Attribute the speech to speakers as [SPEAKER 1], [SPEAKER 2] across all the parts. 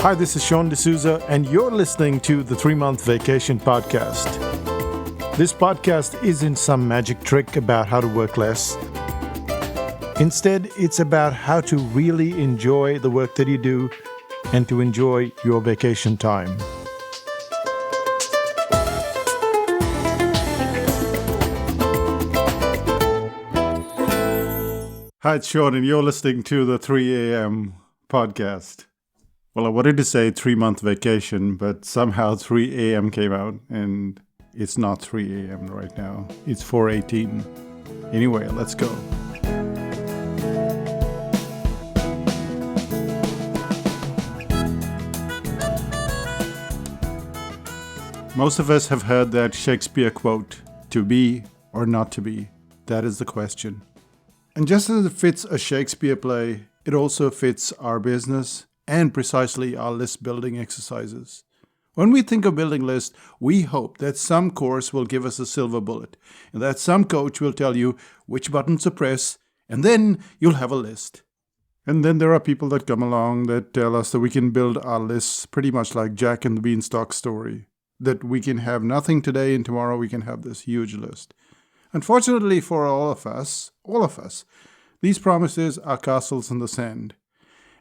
[SPEAKER 1] Hi, this is Sean D'Souza, and you're listening to the 3-Month Vacation Podcast. This podcast isn't some magic trick about how to work less. Instead, it's about how to really enjoy the work that you do and to enjoy your vacation time. Hi, it's Sean, and you're listening to the 3 a.m. podcast. Well, I wanted to say 3-month vacation, but somehow 3 a.m. came out, and it's not 3 a.m. right now. It's 4:18. Anyway, let's go. Most of us have heard that Shakespeare quote, "To be or not to be? That is the question." And just as it fits a Shakespeare play, it also fits our business and precisely our list building exercises. When we think of building lists, we hope that some course will give us a silver bullet, and that some coach will tell you which buttons to press, and then you'll have a list. And then there are people that come along that tell us that we can build our lists pretty much like Jack and the Beanstalk story, that we can have nothing today and tomorrow we can have this huge list. Unfortunately for all of us, these promises are castles in the sand.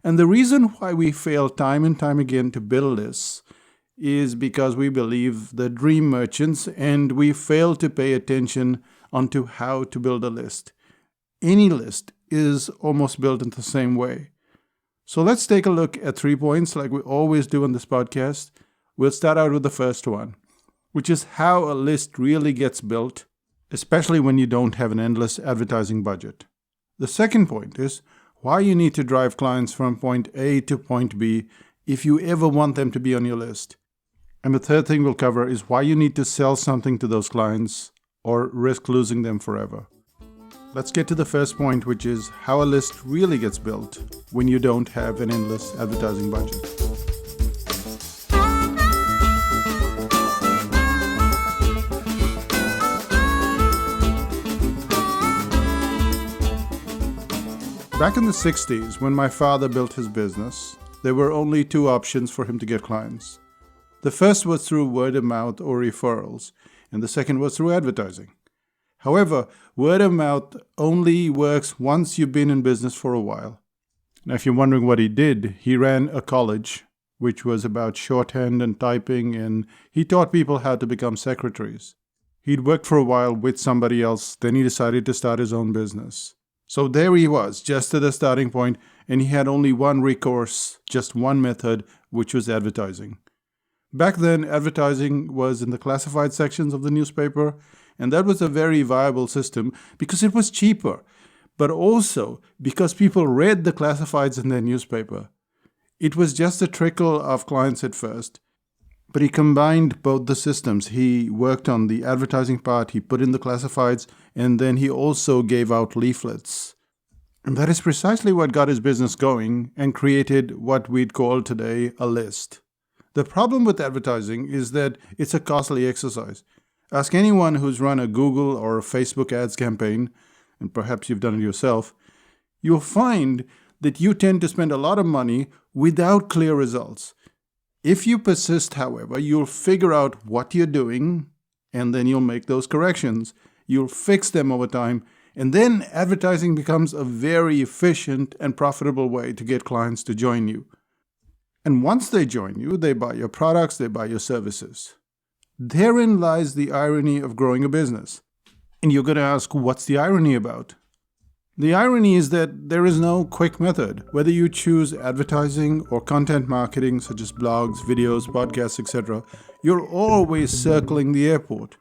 [SPEAKER 1] And the reason why we fail time and time again to build lists is because we believe the dream merchants and we fail to pay attention onto how to build a list. Any list is almost built in the same way. So let's take a look at 3 points like we always do on this podcast. We'll start out with the first one, which is how a list really gets built, especially when you don't have an endless advertising budget. The second point is why you need to drive clients from point A to point B if you ever want them to be on your list. And the third thing we'll cover is why you need to sell something to those clients or risk losing them forever. Let's get to the first point, which is how a list really gets built when you don't have an endless advertising budget. Back in the 60s, when my father built his business, there were only 2 options for him to get clients. The first was through word of mouth or referrals, and the second was through advertising. However, word of mouth only works once you've been in business for a while. Now, if you're wondering what he did, he ran a college, which was about shorthand and typing, and he taught people how to become secretaries. He'd worked for a while with somebody else, then he decided to start his own business. So there he was, just at the starting point, and he had only one recourse, just one method, which was advertising. Back then, advertising was in the classified sections of the newspaper, and that was a very viable system because it was cheaper, but also because people read the classifieds in their newspaper. It was just a trickle of clients at first, but he combined both the systems. He worked on the advertising part, he put in the classifieds, and then he also gave out leaflets. And that is precisely what got his business going and created what we'd call today a list. The problem with advertising is that it's a costly exercise. Ask anyone who's run a Google or a Facebook ads campaign, and perhaps you've done it yourself, you'll find that you tend to spend a lot of money without clear results. If you persist, however, you'll figure out what you're doing, and then you'll make those corrections. You'll fix them over time, and then advertising becomes a very efficient and profitable way to get clients to join you. And once they join you, they buy your products, they buy your services. Therein lies the irony of growing a business. And you're going to ask, what's the irony about? The irony is that there is no quick method. Whether you choose advertising or content marketing, such as blogs, videos, podcasts, etc., you're always circling the airport.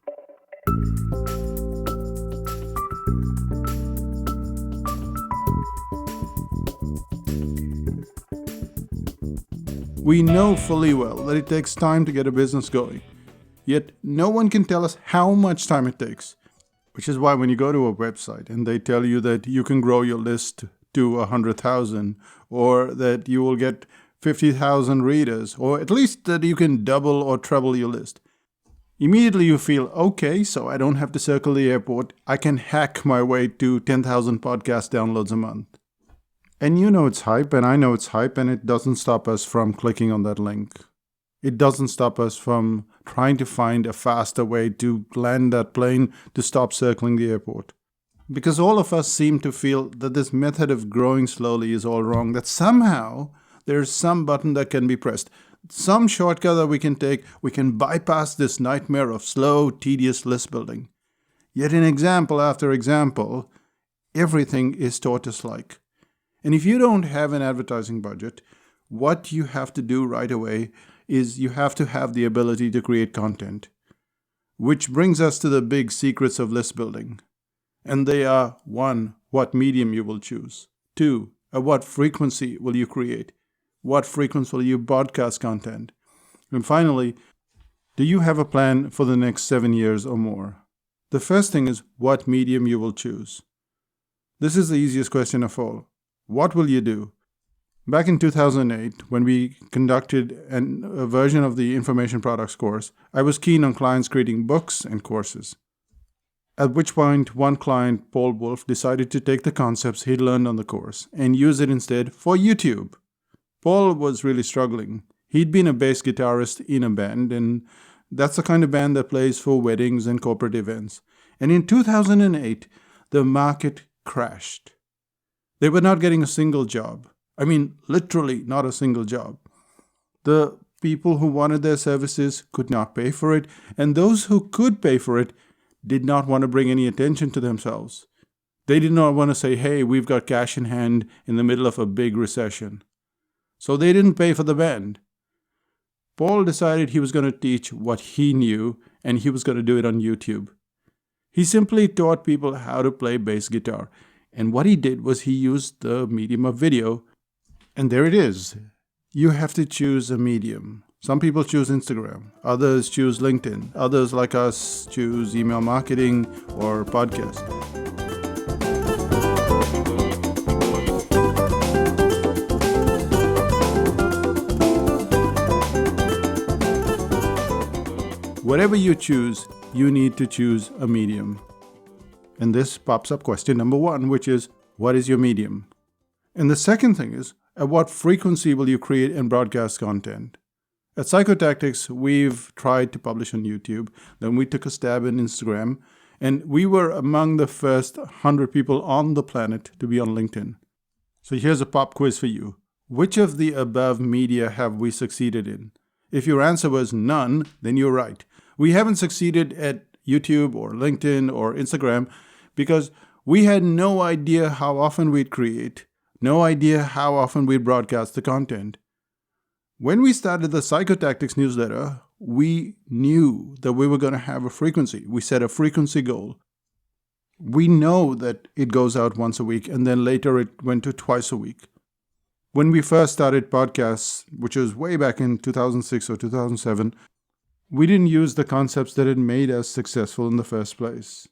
[SPEAKER 1] We know fully well that it takes time to get a business going. Yet no one can tell us how much time it takes. Which is why when you go to a website and they tell you that you can grow your list to 100,000 or that you will get 50,000 readers or at least that you can double or treble your list, immediately you feel, okay, so I don't have to circle the airport. I can hack my way to 10,000 podcast downloads a month. And you know it's hype, and I know it's hype, and it doesn't stop us from clicking on that link. It doesn't stop us from trying to find a faster way to land that plane to stop circling the airport. Because all of us seem to feel that this method of growing slowly is all wrong, that somehow there's some button that can be pressed, some shortcut that we can take, we can bypass this nightmare of slow, tedious list building. Yet in example after example, everything is tortoise-like. And if you don't have an advertising budget, what you have to do right away is you have to have the ability to create content. Which brings us to the big secrets of list building. And they are: 1. What medium you will choose. 2. At what frequency will you create? What frequency will you broadcast content? And finally, do you have a plan for the next 7 years or more? The first thing is what medium you will choose. This is the easiest question of all. What will you do? Back in 2008, when we conducted a version of the information products course, I was keen on clients creating books and courses. At which point, one client, Paul Wolf, decided to take the concepts he'd learned on the course and use it instead for YouTube. Paul was really struggling. He'd been a bass guitarist in a band, and that's the kind of band that plays for weddings and corporate events. And in 2008, the market crashed. They were not getting a single job. I mean, literally not a single job. The people who wanted their services could not pay for it, and those who could pay for it did not want to bring any attention to themselves. They did not want to say, hey, we've got cash in hand in the middle of a big recession. So they didn't pay for the band. Paul decided he was going to teach what he knew, and he was going to do it on YouTube. He simply taught people how to play bass guitar. And what he did was he used the medium of video. And there it is. You have to choose a medium. Some people choose Instagram. Others choose LinkedIn. Others, like us, choose email marketing or podcast. Whatever you choose, you need to choose a medium. And this pops up question number 1, which is, what is your medium? And the second thing is, at what frequency will you create and broadcast content? At Psychotactics, we've tried to publish on YouTube. Then we took a stab in Instagram. And we were among the first 100 people on the planet to be on LinkedIn. So here's a pop quiz for you. Which of the above media have we succeeded in? If your answer was none, then you're right. We haven't succeeded at YouTube or LinkedIn or Instagram because we had no idea how often we'd create, no idea how often we'd broadcast the content. When we started the Psychotactics newsletter, we knew that we were going to have a frequency. We set a frequency goal. We know that it goes out once a week, and then later it went to twice a week. When we first started podcasts, which was way back in 2006 or 2007, we didn't use the concepts that had made us successful in the first place.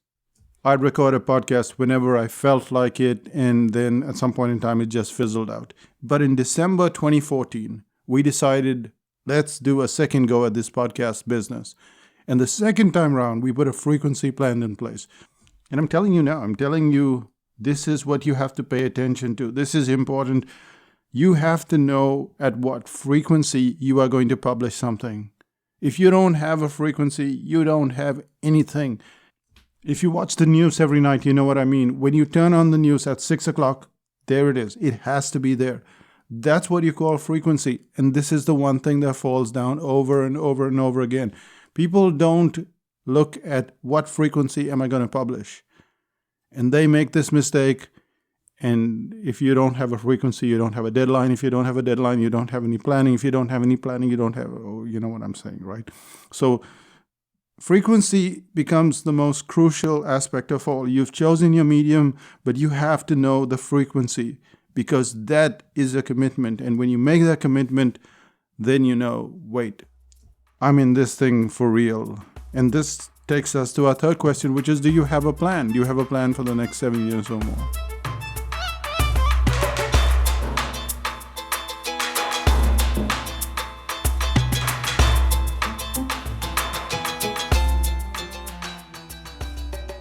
[SPEAKER 1] I'd record a podcast whenever I felt like it, and then at some point in time it just fizzled out. But in December 2014, we decided, let's do a second go at this podcast business. And the second time around, we put a frequency plan in place. And I'm telling you, this is what you have to pay attention to. This is important. You have to know at what frequency you are going to publish something. If you don't have a frequency, you don't have anything. If you watch the news every night, you know what I mean. When you turn on the news at 6 o'clock, there it is. It has to be there. That's what you call frequency. And this is the one thing that falls down over and over and over again. People don't look at what frequency am I going to publish. And they make this mistake. And if you don't have a frequency, you don't have a deadline. If you don't have a deadline, you don't have any planning. If you don't have any planning, you don't have, you know what I'm saying, right? So frequency becomes the most crucial aspect of all. You've chosen your medium, but you have to know the frequency because that is a commitment. And when you make that commitment, then you know, wait, I'm in this thing for real. And this takes us to our third question, which is, do you have a plan? Do you have a plan for the next 7 years or more?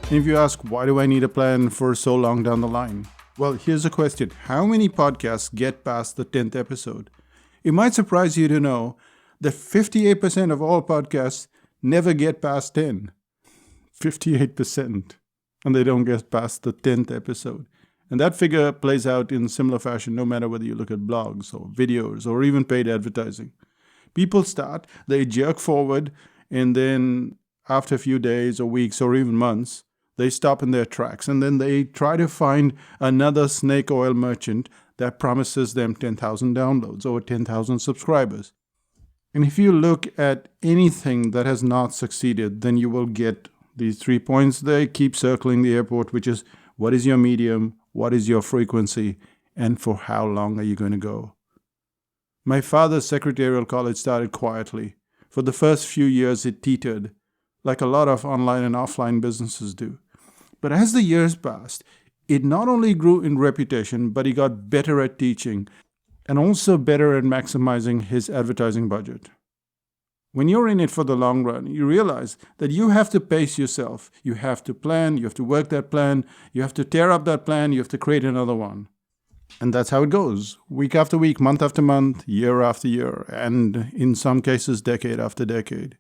[SPEAKER 1] And if you ask, why do I need a plan for so long down the line? Well, here's a question. How many podcasts get past the 10th episode? It might surprise you to know that 58% of all podcasts never get past 10. 58%. And they don't get past the 10th episode. And that figure plays out in similar fashion no matter whether you look at blogs or videos or even paid advertising. People start, they jerk forward, and then after a few days or weeks or even months, they stop in their tracks, and then they try to find another snake oil merchant that promises them 10,000 downloads or 10,000 subscribers. And if you look at anything that has not succeeded, then you will get these 3 points. They keep circling the airport, which is what is your medium, what is your frequency, and for how long are you going to go? My father's secretarial college started quietly. For the first few years, it teetered, like a lot of online and offline businesses do. But as the years passed, it not only grew in reputation, but he got better at teaching and also better at maximizing his advertising budget. When you're in it for the long run, you realize that you have to pace yourself. You have to plan, you have to work that plan, you have to tear up that plan, you have to create another one. And that's how it goes, week after week, month after month, year after year, and in some cases, decade after decade.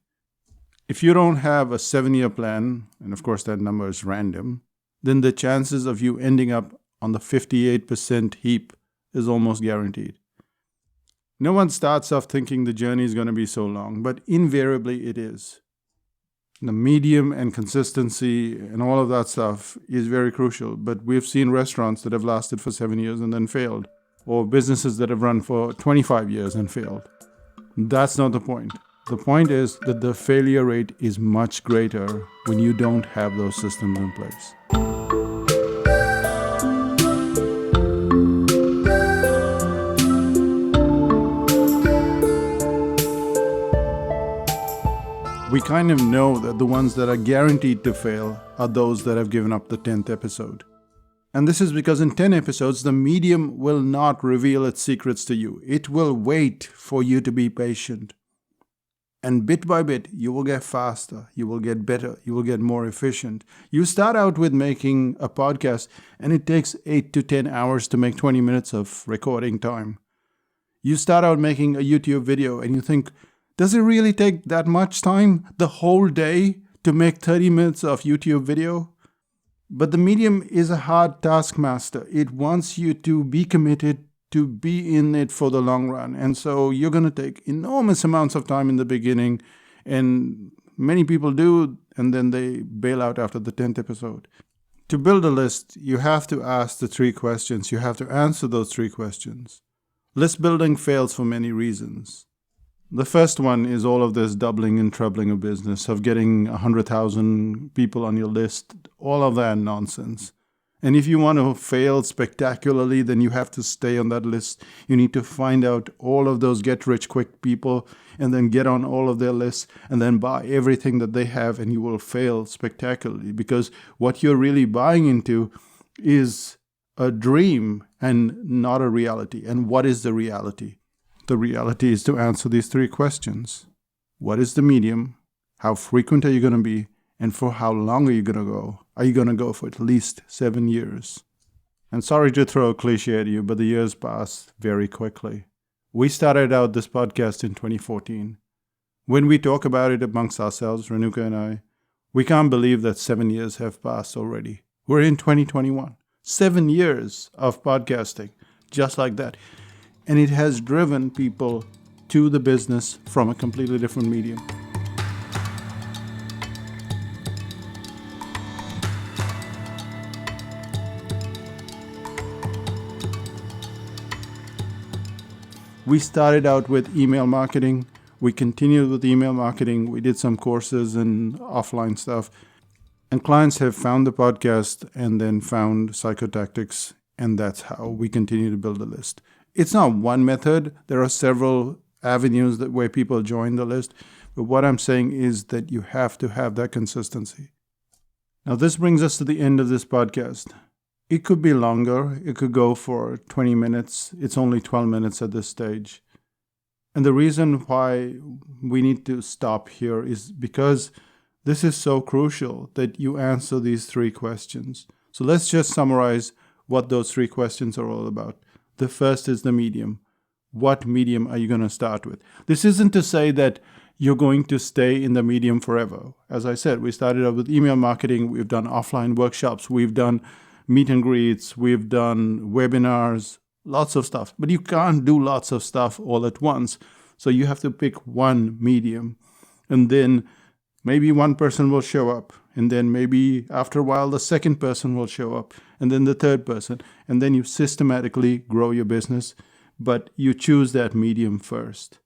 [SPEAKER 1] If you don't have a 7-year plan, and of course that number is random, then the chances of you ending up on the 58% heap is almost guaranteed. No one starts off thinking the journey is going to be so long, but invariably it is. The medium and consistency and all of that stuff is very crucial, but we've seen restaurants that have lasted for 7 years and then failed, or businesses that have run for 25 years and failed. That's not the point. The point is that the failure rate is much greater when you don't have those systems in place. We kind of know that the ones that are guaranteed to fail are those that have given up the 10th episode. And this is because in 10 episodes, the medium will not reveal its secrets to you. It will wait for you to be patient. And bit by bit, you will get faster, you will get better, you will get more efficient. You start out with making a podcast, and it takes 8 to 10 hours to make 20 minutes of recording time. You start out making a YouTube video, and you think, does it really take that much time, the whole day, to make 30 minutes of YouTube video? But the medium is a hard taskmaster. It wants you to be committed, to be in it for the long run. And so you're going to take enormous amounts of time in the beginning, and many people do, and then they bail out after the 10th episode. To build a list, you have to ask the 3 questions. You have to answer those 3 questions. List building fails for many reasons. The first one is all of this doubling and trebling of business, of getting 100,000 people on your list, all of that nonsense. And if you want to fail spectacularly, then you have to stay on that list. You need to find out all of those get-rich-quick people and then get on all of their lists and then buy everything that they have, and you will fail spectacularly because what you're really buying into is a dream and not a reality. And what is the reality? The reality is to answer these 3 questions. What is the medium? How frequent are you going to be? And for how long are you going to go? Are you going to go for at least 7 years? And sorry to throw a cliche at you, but the years pass very quickly. We started out this podcast in 2014. When we talk about it amongst ourselves, Renuka and I, we can't believe that 7 years have passed already. We're in 2021. 7 years of podcasting, just like that. And it has driven people to the business from a completely different medium. We started out with email marketing. We continued with email marketing. We did some courses and offline stuff. And clients have found the podcast and then found Psychotactics. And that's how we continue to build a list. It's not one method. There are several avenues where people join the list. But what I'm saying is that you have to have that consistency. Now, this brings us to the end of this podcast. It could be longer. It could go for 20 minutes. It's only 12 minutes at this stage. And the reason why we need to stop here is because this is so crucial that you answer these 3 questions. So let's just summarize what those 3 questions are all about. The first is the medium. What medium are you going to start with? This isn't to say that you're going to stay in the medium forever. As I said, we started out with email marketing. We've done offline workshops. We've done meet and greets. We've done webinars, lots of stuff. But you can't do lots of stuff all at once. So you have to pick one medium. And then maybe one person will show up. And then maybe after a while, the second person will show up. And then the third person. And then you systematically grow your business. But you choose that medium first.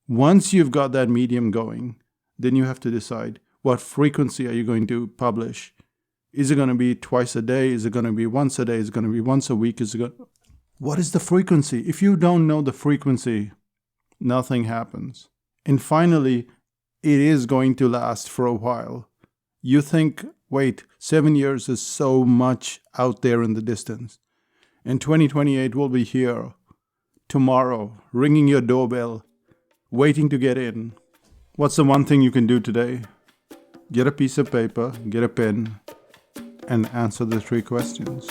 [SPEAKER 1] Once you've got that medium going, then you have to decide what frequency are you going to publish. Is it going to be twice a day? Is it going to be once a day? Is it going to be once a week? What is the frequency? If you don't know the frequency, nothing happens. And finally, it is going to last for a while. You think, wait, 7 years is so much out there in the distance. And 2028 will be here tomorrow, ringing your doorbell, waiting to get in. What's the one thing you can do today? Get a piece of paper, get a pen, and answer the 3 questions.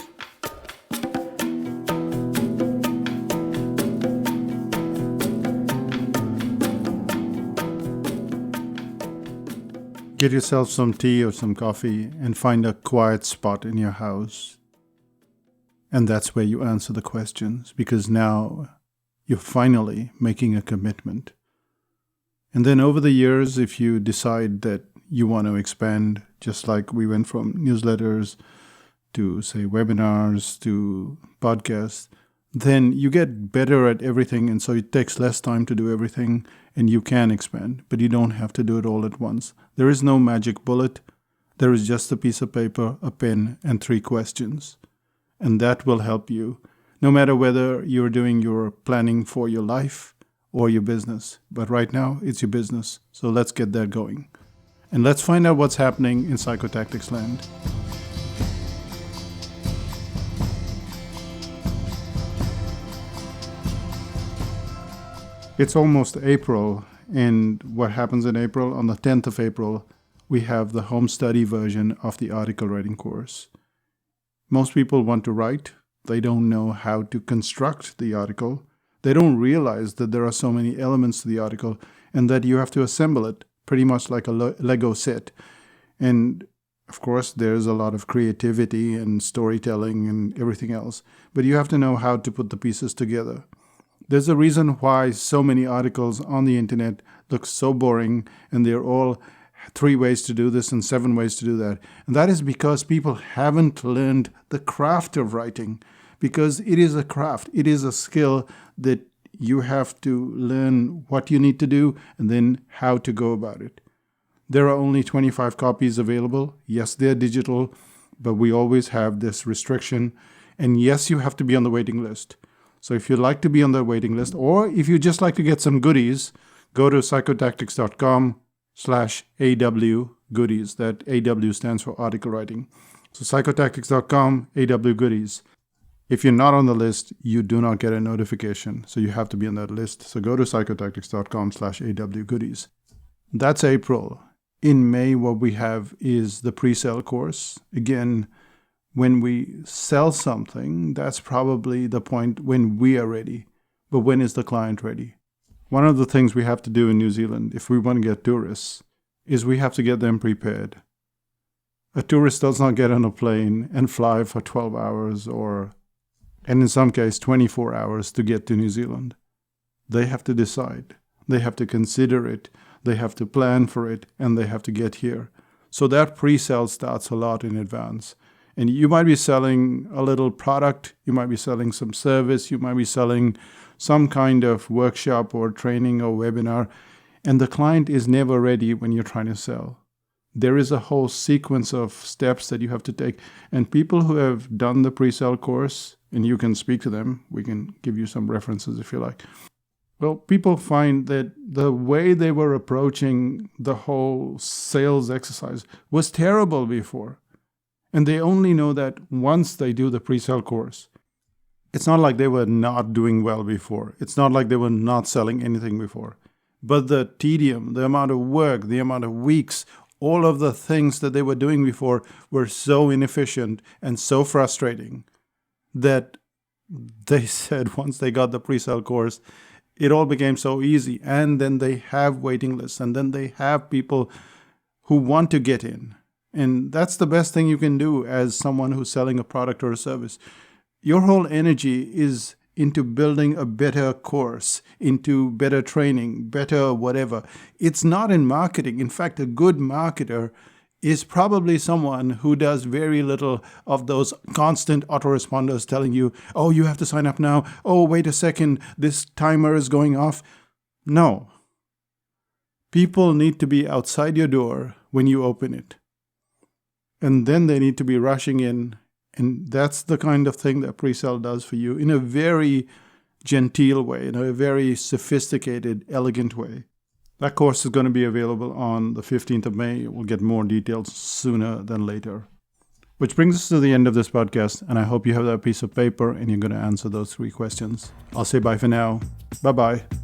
[SPEAKER 1] Get yourself some tea or some coffee and find a quiet spot in your house. And that's where you answer the questions, because now you're finally making a commitment. And then over the years, if you decide that you want to expand, just like we went from newsletters to, say, webinars to podcasts, then you get better at everything. And so it takes less time to do everything and you can expand, but you don't have to do it all at once. There is no magic bullet. There is just a piece of paper, a pen, and 3 questions. And that will help you, no matter whether you're doing your planning for your life or your business. But right now, it's your business. So let's get that going. And let's find out what's happening in Psychotactics land. It's almost April, and what happens in April? On the 10th of April, we have the home study version of the article writing course. Most people want to write. They don't know how to construct the article. They don't realize that there are so many elements to the article and that you have to assemble it pretty much like a Lego set. And of course, there's a lot of creativity and storytelling and everything else, but you have to know how to put the pieces together. There's a reason why so many articles on the internet look so boring, and they're all 3 ways to do this and 7 ways to do that. And that is because people haven't learned the craft of writing, because it is a craft. It is a skill that you have to learn what you need to do and then how to go about it. There are only 25 copies available. Yes, they're digital, but we always have this restriction. And yes, you have to be on the waiting list. So if you'd like to be on the waiting list, or if you just like to get some goodies, go to psychotactics.com/AW goodies. That AW stands for article writing. So psychotactics.com, AW goodies. If you're not on the list, you do not get a notification. So you have to be on that list. So go to psychotactics.com/AW goodies. That's April. In May, what we have is the pre-sale course. Again, when we sell something, that's probably the point when we are ready. But when is the client ready? One of the things we have to do in New Zealand, if we want to get tourists, is we have to get them prepared. A tourist does not get on a plane and fly for 12 hours and in some case 24 hours to get to New Zealand. They have to decide. They have to consider it. They have to plan for it, and they have to get here. So that pre-sale starts a lot in advance. And you might be selling a little product, you might be selling some service, you might be selling some kind of workshop or training or webinar, and the client is never ready when you're trying to sell. There is a whole sequence of steps that you have to take. And people who have done the pre-sale course, and you can speak to them, we can give you some references if you like. Well, people find that the way they were approaching the whole sales exercise was terrible before. And they only know that once they do the pre-sale course. It's not like they were not doing well before. It's not like they were not selling anything before. But the tedium, the amount of work, the amount of weeks, all of the things that they were doing before were so inefficient and so frustrating that they said once they got the pre-sale course, it all became so easy. And then they have waiting lists, and then they have people who want to get in. And that's the best thing you can do as someone who's selling a product or a service. Your whole energy is into building a better course, into better training, better whatever. It's not in marketing. In fact, a good marketer is probably someone who does very little of those constant autoresponders telling you, oh, you have to sign up now. Oh, wait a second, this timer is going off. No. People need to be outside your door when you open it. And then they need to be rushing in. And that's the kind of thing that pre-sale does for you in a very genteel way, in a very sophisticated, elegant way. That course is going to be available on the 15th of May. We'll get more details sooner than later. Which brings us to the end of this podcast, and I hope you have that piece of paper and you're going to answer those 3 questions. I'll say bye for now. Bye-bye.